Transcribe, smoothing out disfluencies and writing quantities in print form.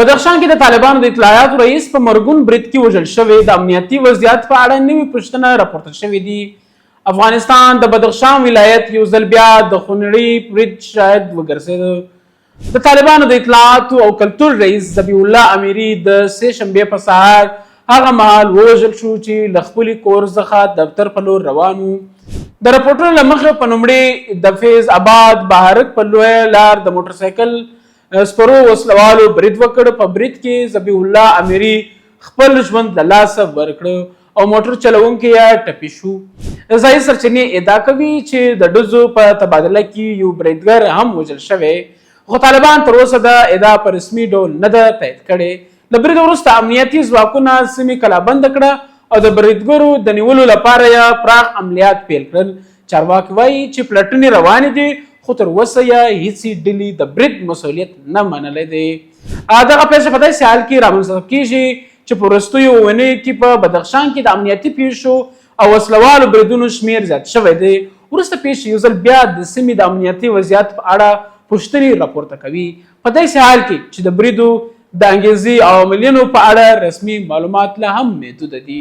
بدخشان کې د طالبانو د اطلاعاتو رئیس په مرګون برید کې وژل شوی. د امنیتي وضعیت په اړه نوې پوښتنه راپورته شوې دي. افغانستان د بدخشان ولایت یو ځل بیا د خونړي برید شاهد وګرځېد. د طالبانو د اطلاعاتو او کلتور رئیس ذبیح الله امیري د سې شنبې په سهار هغه مهال ووژل شو چې له خپلې کور څخه دفتر په لور روان و. د راپورټونو له مخې په لومړي د فیض آباد بهارک په لویه لار د موټرسایکل سپرو وسلوالو برید وکړ. په برید کې ذبیح الله امیري خپل ژوند له لاسه ورکړ او موټر چلوونکی یې ټپي شو. ځایي سرچینې ادعا کوي چې د ډزو په تبادله کې یو بریدګر هم وژل شوی، خو طالبان تر اوسه د ادعا په رسمي ډول نه ده تایید کړې. له برید وروسته امنیتي ځواکونه سیمې کلابند کړه او د بریدګرو د نیولو لپاره یې پراخ عملیات پیل کړل. چارواکي وایي چې پلټنې روانې دي، خو تر اوسه یې هیڅ ډلې د برید مسؤلیت نه منلی دی. دغه پیښه په داسې حال کې رامنځته کیږي چې په وروستیو اونیو کې په بدخشان کې د امنیتي پیښو او وسلوالو بریدونو شمیر زیات شوی دی. وروسته پیښې یو ځل بیا د سیمې د امنیتي وضعیت په اړه پوښتنې راپورته کوي، په داسې حال کې چې د بریدو د انګیزې او عملیاتو په اړه رسمي معلومات لا هم محدود دي.